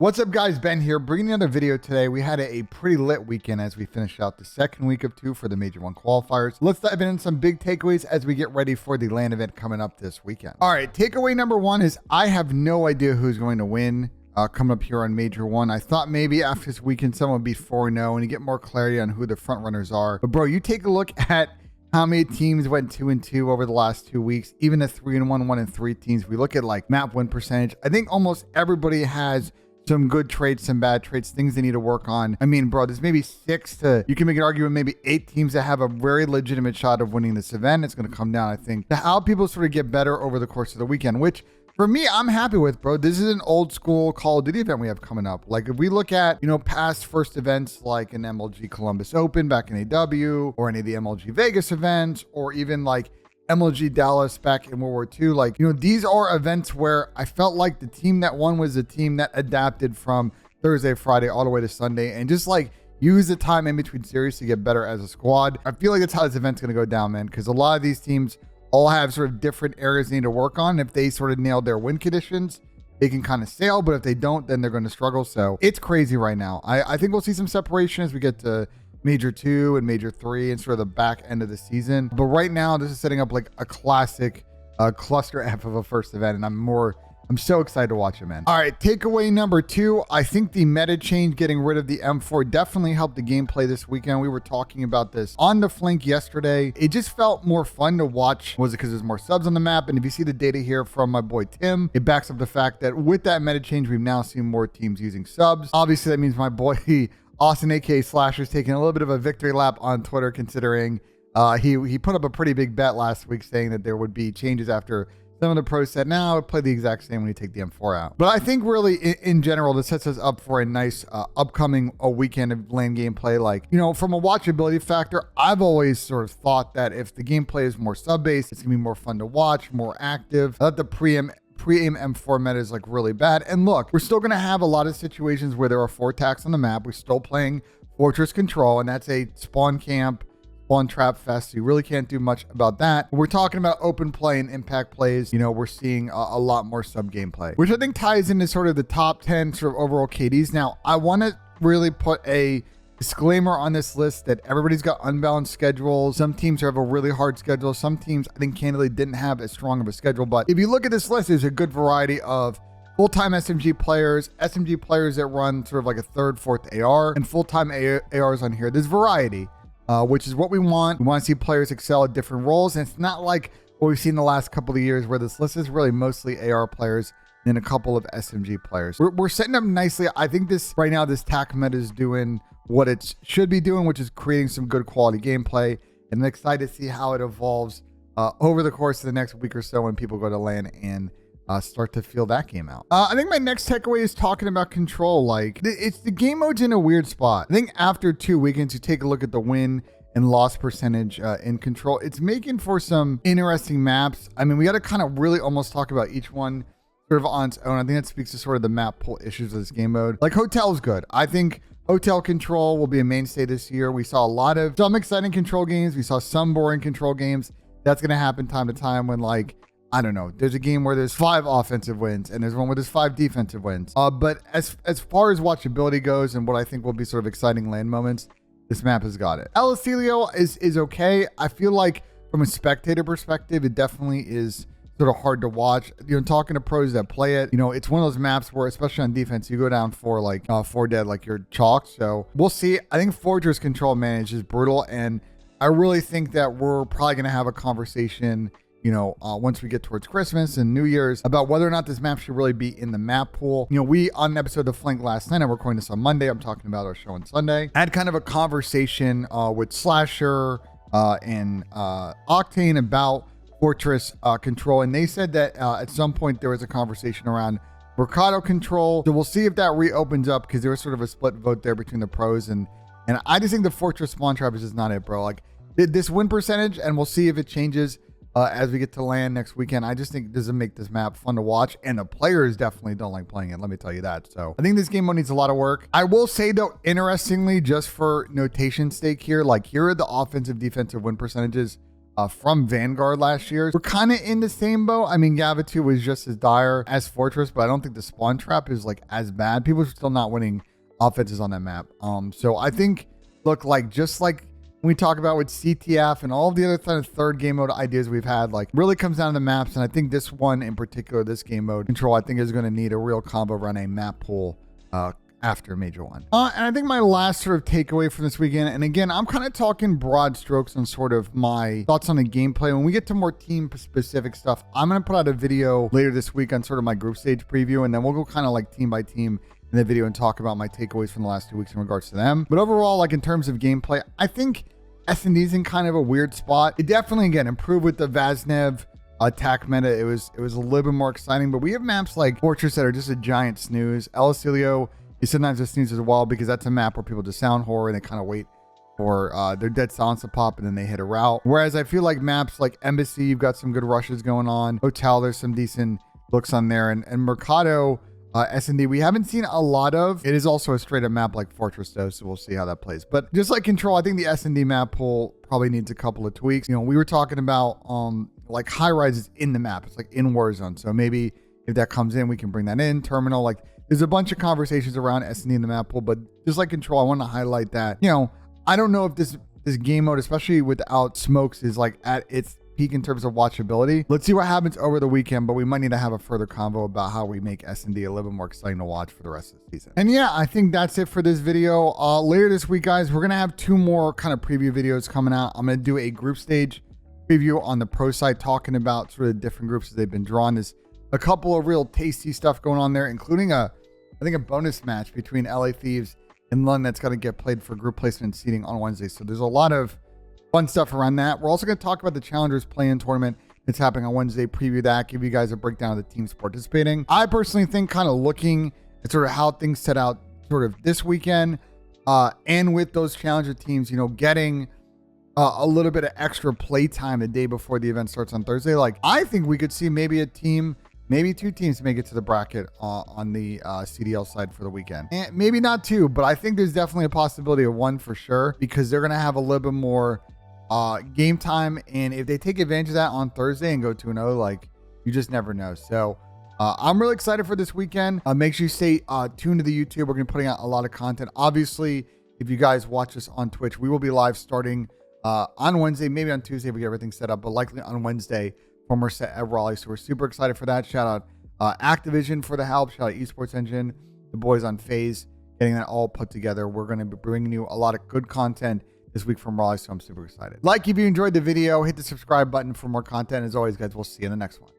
What's up, guys? Ben here, bringing another video today. We had a pretty lit weekend as we finished out the second week of 2 for the Major 1 qualifiers. Let's dive in some big takeaways as we get ready for the LAN event coming up this weekend. All right, takeaway number 1 is I have no idea who's going to win coming up here on Major 1. I thought maybe after this weekend someone would be 4-0 and you get more clarity on who the front runners are. But bro, you take a look at how many teams went 2-2 over the last 2 weeks, even the 3-1, 1-3 teams. We look at like map win percentage. I think almost everybody has some good traits, some bad traits, things they need to work on. I mean, bro, there's maybe you can make an argument, maybe 8 teams that have a very legitimate shot of winning this event. It's going to come down, I think, to how people sort of get better over the course of the weekend, which for me, I'm happy with, bro. This is an old school Call of Duty event we have coming up. Like if we look at, past first events like an MLG Columbus Open back in AW, or any of the MLG Vegas events, or even like MLG Dallas back in World War II. Like, these are events where I felt like the team that won was the team that adapted from Thursday, Friday, all the way to Sunday, and just like use the time in between series to get better as a squad. I feel like that's how this event's going to go down, man, because a lot of these teams all have sort of different areas they need to work on. If they sort of nail their win conditions, they can kind of sail, but if they don't, then they're going to struggle. So it's crazy right now. I think we'll see some separation as we get to Major 2 and Major 3 and sort of the back end of the season. But right now, this is setting up like a classic cluster F of a first event, and I'm so excited to watch it, man. All right, takeaway number 2. I think the meta change, getting rid of the M4, definitely helped the gameplay this weekend. We were talking about this on the Flink yesterday. It just felt more fun to watch. Was it because there's more subs on the map? And if you see the data here from my boy Tim, it backs up the fact that with that meta change, we've now seen more teams using subs. Obviously, that means my boy Austin, aka Slasher, is taking a little bit of a victory lap on Twitter, considering he put up a pretty big bet last week saying that there would be changes after some of the pros said, now it play the exact same when you take the M4 out. But I think really in general, this sets us up for a nice upcoming weekend of LAN gameplay. Like, from a watchability factor, I've always sort of thought that if the gameplay is more sub-based, it's gonna be more fun to watch, more active. I thought the pre-aim M4 meta is like really bad. And look, we're still going to have a lot of situations where there are 4 attacks on the map. We're still playing Fortress Control, and that's a spawn camp, spawn trap fest. So you really can't do much about that. We're talking about open play and impact plays. We're seeing a lot more sub gameplay, which I think ties into sort of the top 10 sort of overall KDs. Now, I want to really put a disclaimer on this list that everybody's got unbalanced schedules. Some teams have a really hard schedule. Some teams, I think, candidly didn't have as strong of a schedule. But if you look at this list, there's a good variety of full-time SMG players that run sort of like a 3rd, 4th AR, and full-time ARs on here. There's variety, which is what we want. We want to see players excel at different roles. And it's not like what we've seen the last couple of years where this list is really mostly AR players and a couple of SMG players. We're setting up nicely. I think this TAC meta is doing what it should be doing, which is creating some good quality gameplay. And I'm excited to see how it evolves over the course of the next week or so when people go to LAN and start to feel that game out. I think my next takeaway is talking about control. Like, it's the game mode's in a weird spot. I think after 2 weekends, you take a look at the win and loss percentage in control. It's making for some interesting maps. I mean, we got to kind of really almost talk about each one sort of on its own. I think that speaks to sort of the map pull issues of this game mode. Like, Hotel is good. I think Hotel Control will be a mainstay this year. We saw a lot of some exciting control games. We saw some boring control games. That's going to happen time to time when, like, I don't know, there's a game where there's 5 offensive wins and there's one where there's 5 defensive wins. But as far as watchability goes and what I think will be sort of exciting LAN moments, this map has got it. El Celio is okay. I feel like from a spectator perspective, it definitely is sort of hard to watch. Talking to pros that play it, it's one of those maps where, especially on defense, you go down for like 4 dead, like you're chalked. So we'll see. I think Fortress Control managed is brutal, and I really think that we're probably going to have a conversation, once we get towards Christmas and New Year's, about whether or not this map should really be in the map pool. We, on an episode of Flink last night, I'm recording this on Monday, I'm talking about our show on Sunday, I had kind of a conversation with Slasher and Octane about Fortress Control, and they said that at some point there was a conversation around Mercado Control. So we'll see if that reopens up, because there was sort of a split vote there between the pros, and I just think the Fortress spawn trap is just not it, bro. Like, this win percentage, and we'll see if it changes as we get to LAN next weekend. I just think it doesn't make this map fun to watch, and the players definitely don't like playing it, let me tell you that. So I think this game mode needs a lot of work. I will say, though, interestingly, just for notation's sake here, like, here are the offensive defensive win percentages from Vanguard last year. We're kind of in the same boat. I mean, Gavitu was just as dire as Fortress, but I don't think the spawn trap is like as bad. People are still not winning offenses on that map. So I think, look, like just like when we talk about with CTF and all of the other kind of third game mode ideas we've had, like really comes down to the maps. And I think this one in particular, this game mode control, I think is going to need a real combo around a map pool after Major 1. And I think my last sort of takeaway from this weekend, and again, I'm kind of talking broad strokes on sort of my thoughts on the gameplay. When we get to more team specific stuff, I'm going to put out a video later this week on sort of my group stage preview, and then we'll go kind of like team by team in the video and talk about my takeaways from the last 2 weeks in regards to them. But overall, like in terms of gameplay, I think S&D's in kind of a weird spot. It definitely, again, improved with the Vaznev attack meta. It was a little bit more exciting, but we have maps like Fortress that are just a giant snooze. El Cilio is sometimes a snooze as well, because that's a map where people just sound horror and they kind of wait for their dead silence to pop and then they hit a route. Whereas I feel like maps like Embassy, you've got some good rushes going on. Hotel, there's some decent looks on there. And Mercado, S&D, we haven't seen a lot of. It is also a straight up map like Fortress though, so we'll see how that plays. But just like Control, I think the S&D map pool probably needs a couple of tweaks. You know, we were talking about like high rises in the map. It's like in Warzone. So maybe if that comes in, we can bring that in. Terminal, like there's a bunch of conversations around S&D in the map pool, but just like Control, I want to highlight that, you know, I don't know if this game mode, especially without smokes, is like at its peak in terms of watchability. Let's see what happens over the weekend, but we might need to have a further convo about how we make S&D a little bit more exciting to watch for the rest of the season. And yeah, I think that's it for this video. Later this week, guys, we're going to have 2 more kind of preview videos coming out. I'm going to do a group stage preview on the pro side, talking about sort of different groups as they've been drawn. There's a couple of real tasty stuff going on there, including I think a bonus match between LA Thieves and London that's going to get played for group placement seating on Wednesday. So there's a lot of fun stuff around that. We're also going to talk about the Challengers play-in tournament that's happening on Wednesday, preview that, give you guys a breakdown of the teams participating. I personally think, kind of looking at sort of how things set out sort of this weekend, and with those Challenger teams, you know, getting a little bit of extra play time the day before the event starts on Thursday. Like, I think we could see maybe a team, maybe 2 teams make it to the bracket on the CDL side for the weekend. And maybe not 2, but I think there's definitely a possibility of 1 for sure, because they're going to have a little bit more game time. And if they take advantage of that on Thursday and go 2-0, like, you just never know. So I'm really excited for this weekend. Make sure you stay tuned to the YouTube. We're going to be putting out a lot of content. Obviously, if you guys watch us on Twitch, we will be live starting on Wednesday, maybe on Tuesday if we get everything set up, but likely on Wednesday from our set at Raleigh. So we're super excited for that. Shout out Activision for the help. Shout out Esports Engine, the boys on FaZe, getting that all put together. We're going to be bringing you a lot of good content this week from Raleigh, so I'm super excited. Like if you enjoyed the video, hit the subscribe button for more content. As always, guys, we'll see you in the next one.